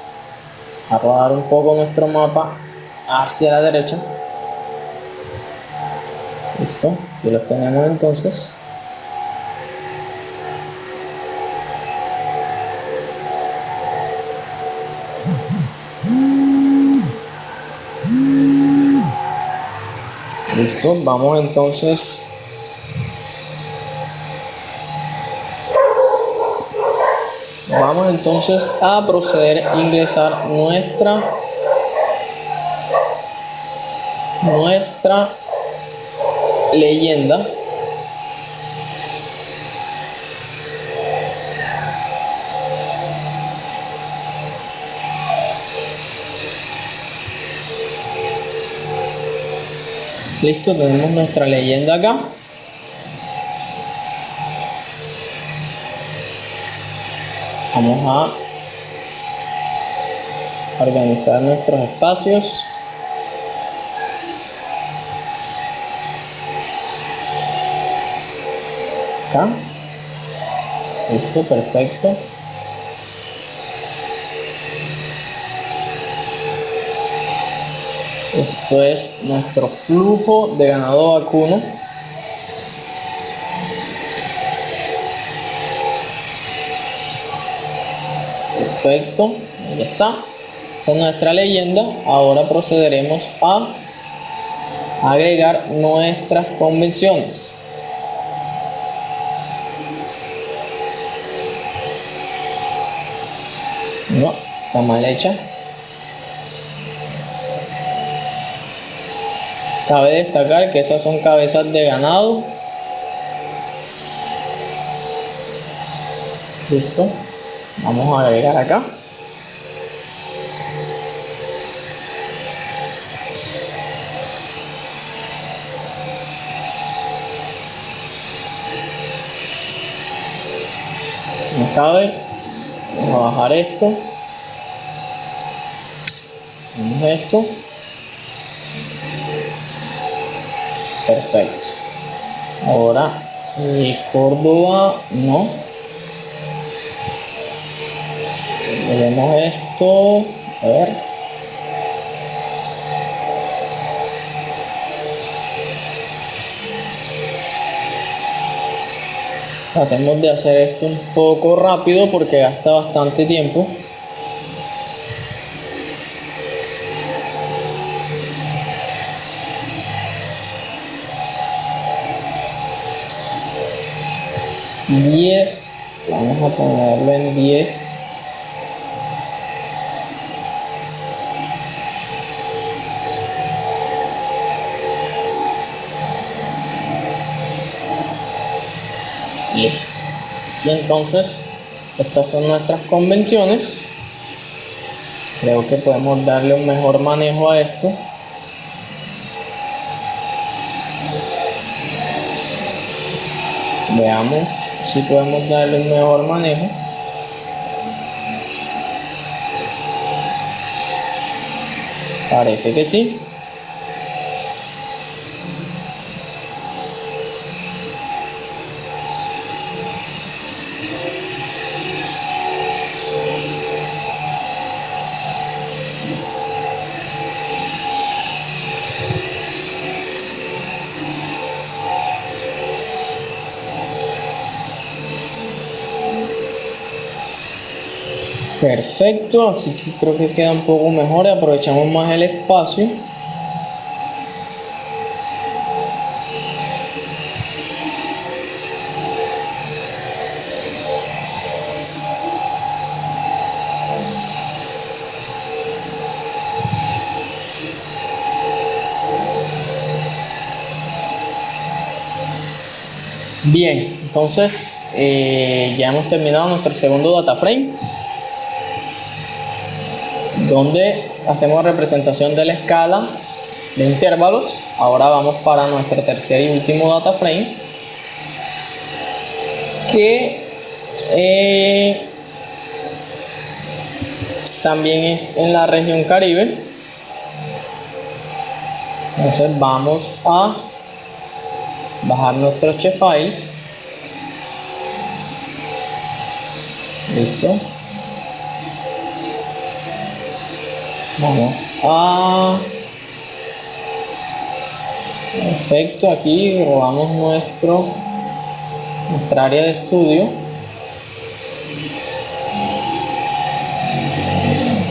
A rodar un poco nuestro mapa hacia la derecha. Listo, aquí los tenemos entonces. Listo, vamos entonces a proceder a ingresar nuestra leyenda. Listo, tenemos nuestra leyenda acá. Vamos a organizar nuestros espacios. Acá. Listo, perfecto. Esto es nuestro flujo de ganado vacuno. Perfecto, ahí está. Esa es nuestra leyenda. Ahora procederemos a agregar nuestras convenciones. No, está mal hecha. Cabe destacar que esas son cabezas de ganado. Listo. Vamos a agregar acá. No cabe. Vamos a bajar esto. Vamos esto. Perfecto. Ahora Córdoba no. Vemos esto. A ver. Tratemos de hacer esto un poco rápido porque gasta bastante tiempo. $10, vamos a ponerlo en 10. Listo. Y entonces estas son nuestras convenciones. Creo que podemos darle un mejor manejo a esto. Veamos si podemos darle un mejor manejo. Parece que sí. Perfecto, así que creo que queda un poco mejor y aprovechamos más el espacio. Bien, entonces ya hemos terminado nuestro segundo data frame, donde hacemos representación de la escala de intervalos. Ahora vamos para nuestro tercer y último data frame, que también es en la región Caribe. Entonces vamos a bajar nuestros files. Listo. Vamos a... Perfecto, aquí robamos nuestra área de estudio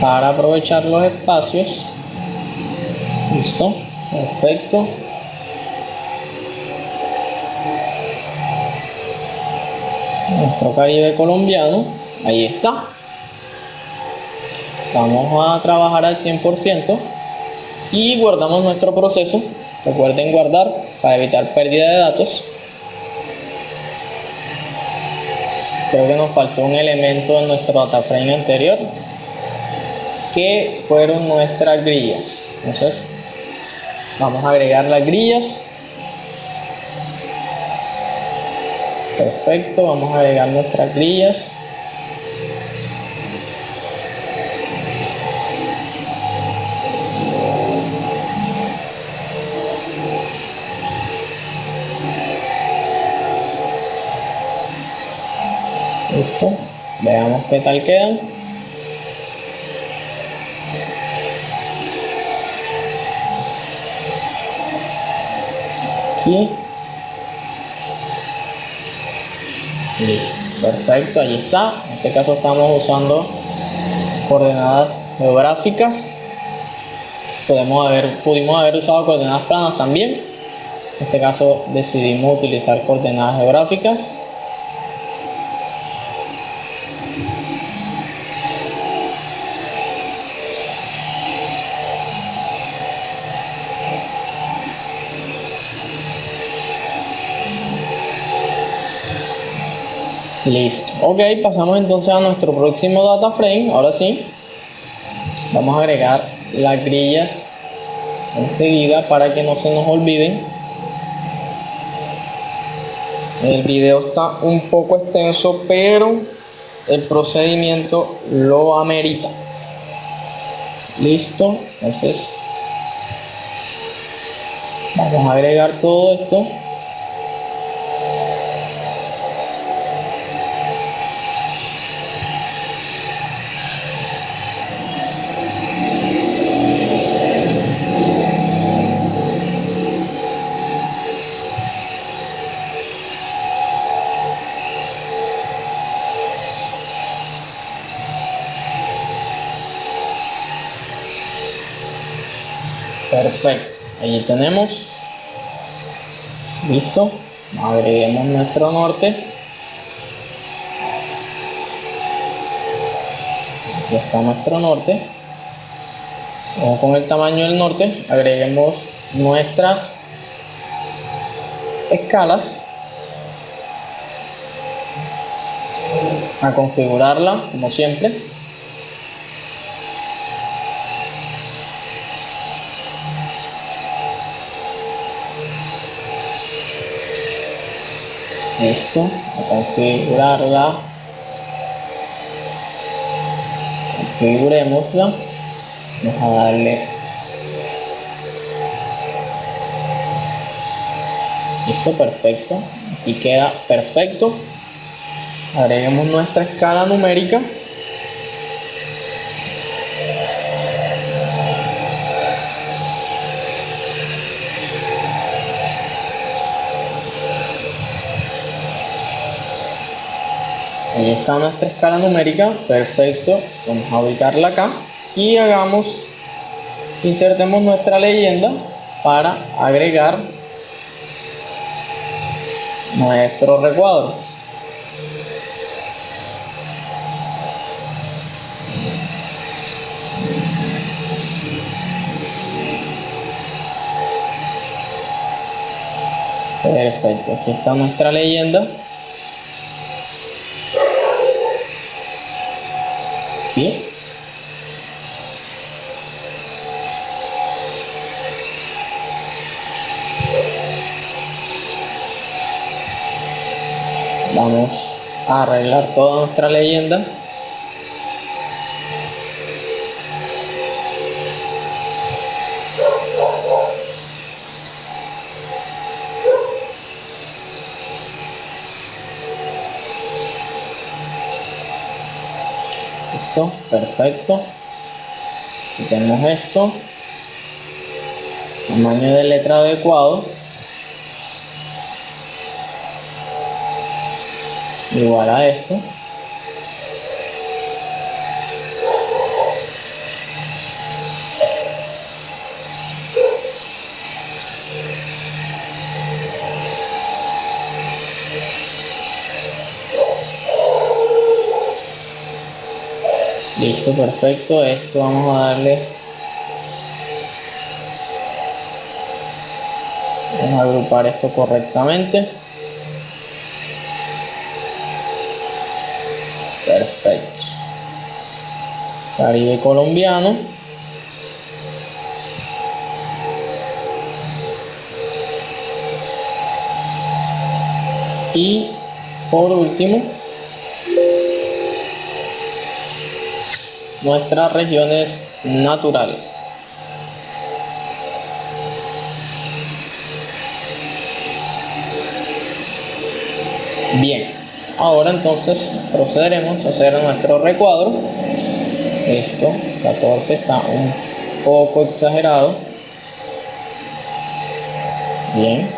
para aprovechar los espacios. Listo, perfecto. Nuestro Caribe colombiano, ahí está. Vamos a trabajar al 100% y guardamos nuestro proceso. Recuerden guardar para evitar pérdida de datos. Creo que nos faltó un elemento en nuestro data frame anterior, que fueron nuestras grillas. Entonces vamos a agregar las grillas. Perfecto, vamos a agregar nuestras grillas. Listo, veamos qué tal quedan. Aquí. Listo, perfecto, ahí está. En este caso estamos usando coordenadas geográficas. Pudimos haber usado coordenadas planas también. En este caso decidimos utilizar coordenadas geográficas. Listo. Ok, pasamos entonces a nuestro próximo data frame. Ahora sí, vamos a agregar las grillas enseguida para que no se nos olviden. El video está un poco extenso, pero el procedimiento lo amerita. Listo. Entonces vamos a agregar todo esto. Perfecto, allí tenemos. Listo. Agreguemos nuestro norte. Aquí está nuestro norte. Vamos con el tamaño del norte. Agreguemos nuestras escalas. A configurarla como siempre. Listo, a configurarla. Configurémosla. Vamos a darle. Listo, perfecto. Aquí queda perfecto. Agreguemos nuestra escala numérica. Ahí está nuestra escala numérica, perfecto. Vamos a ubicarla acá y insertemos nuestra leyenda para agregar nuestro recuadro. Perfecto, aquí está nuestra leyenda. Aquí. Vamos a arreglar toda nuestra leyenda. Listo, perfecto. Aquí tenemos esto. Tamaño de letra adecuado. Igual a esto. Listo, perfecto. Esto vamos a darle. Vamos a agrupar esto correctamente. Perfecto. Caribe colombiano. Y por último, nuestras regiones naturales. Bien, ahora entonces procederemos a hacer nuestro recuadro. Esto, 14 está un poco exagerado. Bien.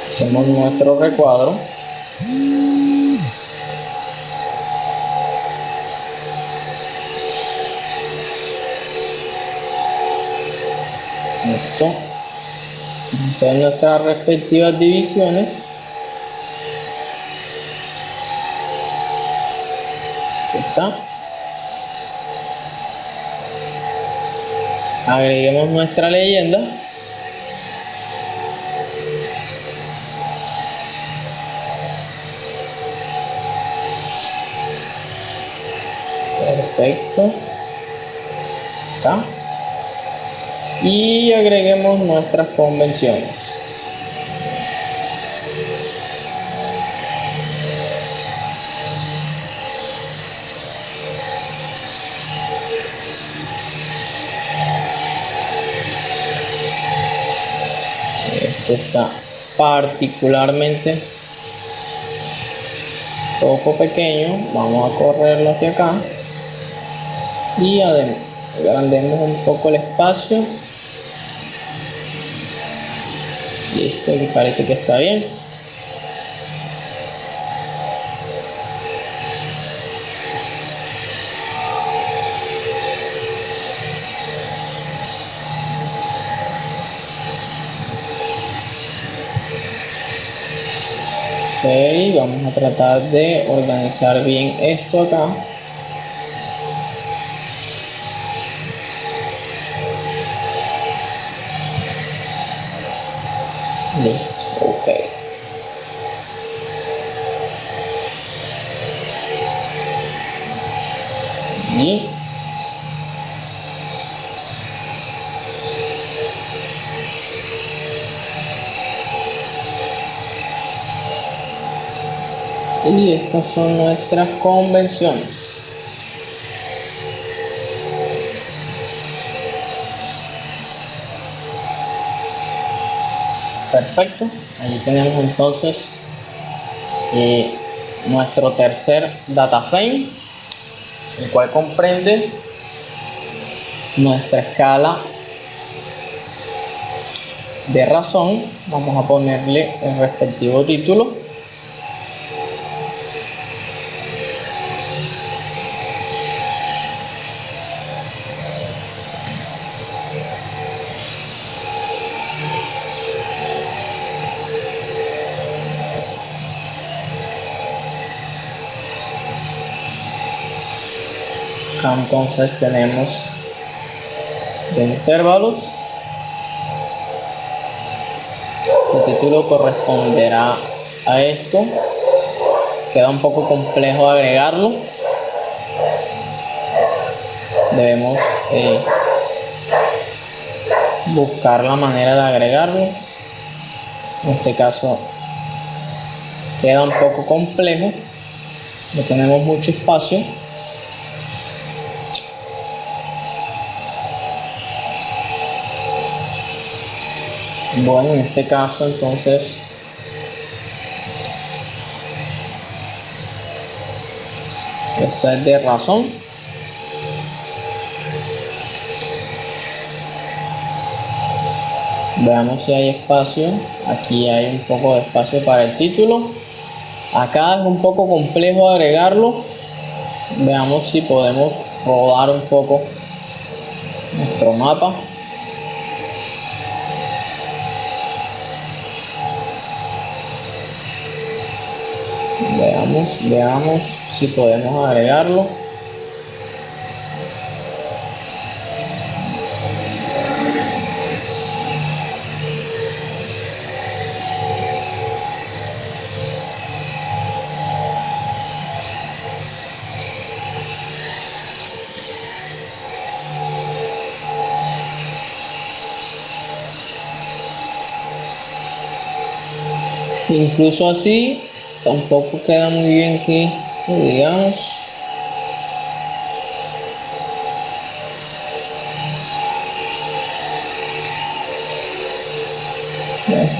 Hacemos nuestro recuadro. Listo. Vamos a hacer nuestras respectivas divisiones. Aquí está. Agreguemos nuestra leyenda. Perfecto. Está. Y agreguemos nuestras convenciones. Este está particularmente poco pequeño. Vamos a correrlo hacia acá y agrandemos un poco el espacio. Listo, que parece que está bien. Ok, vamos a tratar de organizar bien esto acá. Listo, ok. Y estas son nuestras convenciones. Perfecto, ahí tenemos entonces nuestro tercer data frame, el cual comprende nuestra escala de razón. Vamos a ponerle el respectivo título. Acá entonces tenemos de intervalos. El título corresponderá a esto. Queda un poco complejo agregarlo. Debemos buscar la manera de agregarlo. En este caso queda un poco complejo, no tenemos mucho espacio. Bueno, en este caso entonces esto es de razón. Veamos si hay espacio. Aquí hay un poco de espacio para el título. Acá es un poco complejo agregarlo. Veamos si podemos rodar un poco nuestro mapa. Veamos si podemos agregarlo. Incluso así tampoco queda muy bien que digamos.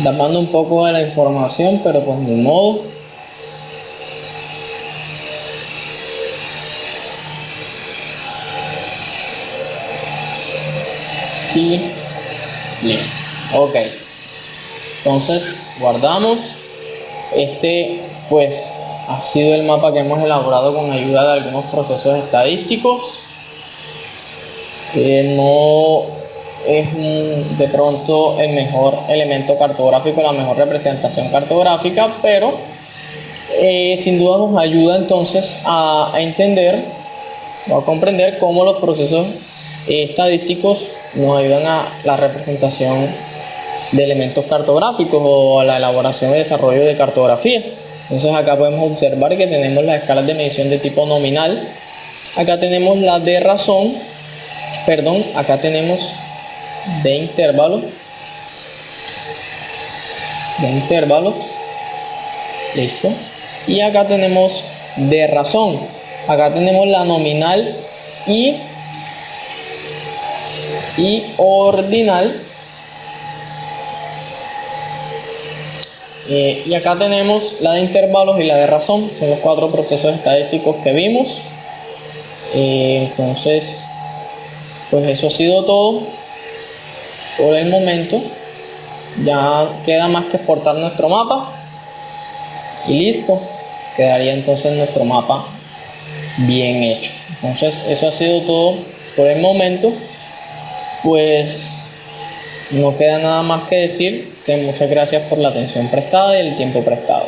Tapando un poco de la información, pero pues ni modo. Y listo. Ok, entonces guardamos. Este pues ha sido el mapa que hemos elaborado con ayuda de algunos procesos estadísticos. No es de pronto el mejor elemento cartográfico, la mejor representación cartográfica, pero sin duda nos ayuda entonces a entender o a comprender cómo los procesos estadísticos nos ayudan a la representación de elementos cartográficos o a la elaboración y desarrollo de cartografía. Entonces acá podemos observar que tenemos las escalas de medición de tipo nominal, acá tenemos la de razón, acá tenemos de intervalos, listo, y acá tenemos de razón, acá tenemos la nominal y ordinal. Y acá tenemos la de intervalos y la de razón, son los 4 procesos estadísticos que vimos. Entonces, pues eso ha sido todo por el momento. Ya queda más que exportar nuestro mapa y listo, quedaría entonces nuestro mapa bien hecho. Entonces eso ha sido todo por el momento. Pues no queda nada más que decir que muchas gracias por la atención prestada y el tiempo prestado.